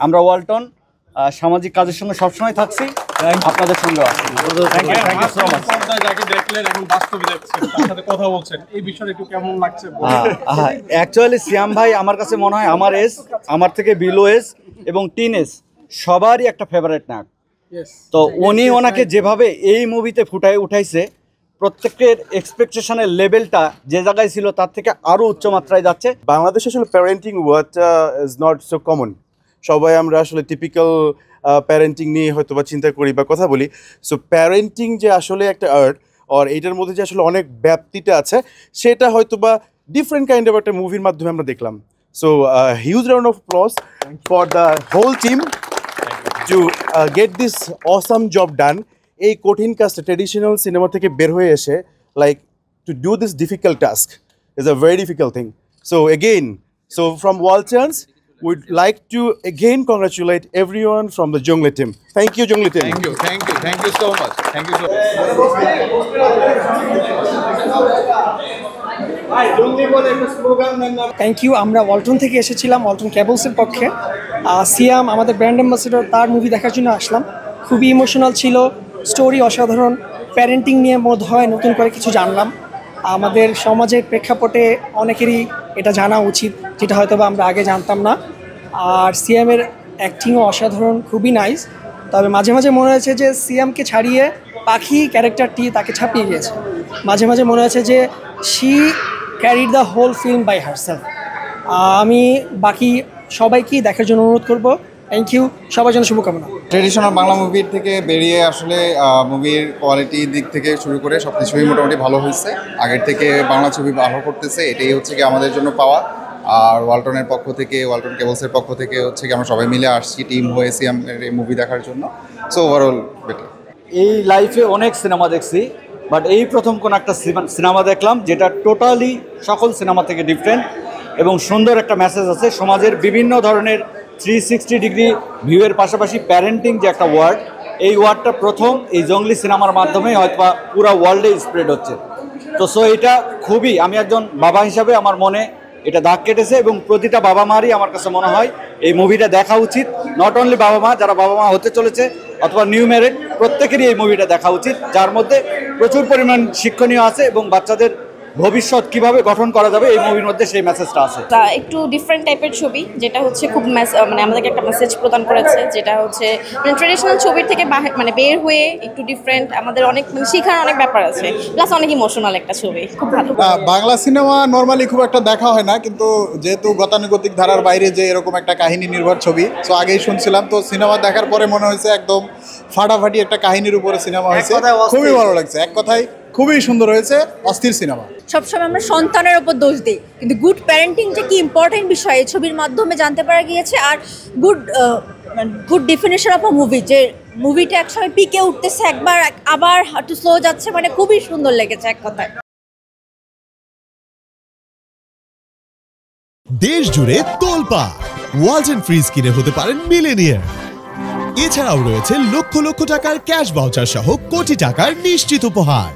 আমরা ওয়ালটন সামাজিক কাজের সঙ্গে সবসময় থাকছি, আপনাদের সঙ্গে আছি। অ্যাকচুয়ালি সিয়াম ভাই আমার কাছে মনে হয় আমার থেকে বিলো এজ এবং টিন এজ সবারই একটা ফেভারিট নায়ক। তো উনি ওনাকে যেভাবে এই মুভিতে ফুটায় উঠাইছে, প্রত্যেকের এক্সপেকটেশনের লেভেলটা যে জায়গায় ছিল তার থেকে আরো উচ্চ মাত্রায় যাচ্ছে। বাংলাদেশে আসলে প্যারেন্টিং ওয়ার্ডটা ইজ নট সো কমন। সবাই আমরা আসলে টিপিক্যাল প্যারেন্টিং নিয়ে হয়তো বা চিন্তা করি বা কথা বলি। সো প্যারেন্টিং যে আসলে একটা আর্ট, আর এইটার মধ্যে যে আসলে অনেক ব্যাপ্তিটা আছে, সেটা হয়তো বা ডিফারেন্ট কাইন্ড অফ একটা মুভির মাধ্যমে আমরা দেখলাম। So huge round of applause for the whole team to get this awesome job done. এই কঠিন কাজটা ট্রেডিশনাল সিনেমা থেকে বের হয়ে এসে, like to do this difficult task is a very difficult thing. So again, from Waltons, we'd like to again congratulate everyone from the Junglee team. Thank you, Junglee team. Thank you so much. Thank you. আমরা ওয়ালটন থেকে এসেছিলাম, ওয়ালটন কেবলসের পক্ষে। সিয়াম আমাদের brand ambassador, তার movie দেখার জন্য আসলাম। খুবই emotional ছিল, স্টোরি অসাধারণ, প্যারেন্টিং নিয়ে বোধ হয় নতুন করে কিছু জানলাম। আমাদের সমাজের প্রেক্ষাপটে অনেকেরই এটা জানা উচিত, যেটা হয়তো বা আমরা আগে জানতাম না। আর সিয়ামের অ্যাক্টিংও অসাধারণ, খুবই নাইস। তবে মাঝে মাঝে মনে হয়েছে যে সিয়ামকে ছাড়িয়ে পাখি ক্যারেক্টারটি তাকে ছাপিয়ে গিয়েছে। মাঝে মাঝে মনে হয়েছে যে she carried the whole film by herself. আমি বাকি সবাইকেই দেখার জন্য অনুরোধ করব। থ্যাংক ইউ, সবার জন্য শুভকামনা। ট্রেডিশনাল বাংলা মুভির থেকে বেরিয়ে আসলে মুভির কোয়ালিটি দিক থেকে শুরু করে সব কিছুই মোটামুটি ভালো হয়েছে। আগের থেকে বাংলা ছবি ভালো করতেছে, এটাই হচ্ছে কি আমাদের জন্য পাওয়া। আর ওয়ালটনের পক্ষ থেকে, ওয়ালটন কেবলসের পক্ষ থেকে হচ্ছে কি আমরা সবাই মিলে আসছি টিম হয়েছি এই মুভি দেখার জন্য। So overall better. এই লাইফে অনেক সিনেমা দেখছি, বাট এই প্রথম কোন একটা সিনেমা দেখলাম যেটা টোটালি সকল সিনেমা থেকে ডিফারেন্ট এবং সুন্দর একটা মেসেজ আছে। সমাজের বিভিন্ন ধরনের 360 ডিগ্রি ভিউয়ের পাশাপাশি প্যারেন্টিং যে একটা ওয়ার্ড, এই ওয়ার্ডটা প্রথম এই জঙ্গলি সিনেমার মাধ্যমে হয়তো পুরো ওয়ার্ল্ডে স্প্রেড হচ্ছে। তো এটা খুবই, আমি একজন বাবা হিসাবে আমার মনে এটা দাগ কেটেছে এবং প্রতিটা বাবা মারই আমার কাছে মনে হয় এই মুভিটা দেখা উচিত। নট অনলি বাবা মা, যারা বাবা মা হতে চলেছে অথবা নিউ ম্যারিড, প্রত্যেকেরই এই মুভিটা দেখা উচিত, যার মধ্যে প্রচুর পরিমাণ শিক্ষণীয় আছে এবং বাচ্চাদের ভবিষ্যৎ কিভাবে গঠন করা যাবে এই মুভির মধ্যে সেই মেসেজটা আছে। একটু ডিফারেন্ট টাইপের ছবি, যেটা হচ্ছে খুব মানে আমাদেরকে একটা মেসেজ প্রদান করেছে, যেটা হচ্ছে মানে ট্রেডিশনাল ছবির থেকে মানে বের হয়ে একটু ডিফারেন্ট, আমাদের অনেক মানে শেখার অনেক ব্যাপার আছে, প্লাস অনেক ইমোশনাল একটা ছবি, খুব ভালো। বাংলা সিনেমা নর্মালি খুব একটা দেখা হয় না, কিন্তু যেহেতু গতানুগতিক ধারার বাইরে যে এরকম একটা কাহিনী নির্ভর ছবি, তো আগেই শুনছিলাম, তো সিনেমা দেখার পরে মনে হয়েছে একদম ফাটাফাটি একটা কাহিনীর উপরে সিনেমা হয়েছে, খুবই ভালো লাগছে। এক কথায় খুবই সুন্দর হয়েছে, অস্থির সিনেমা। সবসময় আমরা সন্তানের ওপর দোষ দিই, কিন্তু গুড প্যারেন্টিং যে কি ইম্পর্টেন্ট বিষয় এই ছবির মাধ্যমে জানতে পারা গিয়েছে। আর good definition of a movie, যে মুভিটা একসময় পিকে উঠতেছে, একবার আবার একটু স্লো যাচ্ছে, মানে খুবই সুন্দর লেগেছে এক কথায়। দেশ জুড়ে তোলপা ওয়ালটন ফ্রিজ কিনে হতে পারেন মিলেনিয়ার। এছাড়াও রয়েছে লক্ষ লক্ষ টাকার ক্যাশ ভাউচার সহ কোটি টাকার নিশ্চিত উপহার।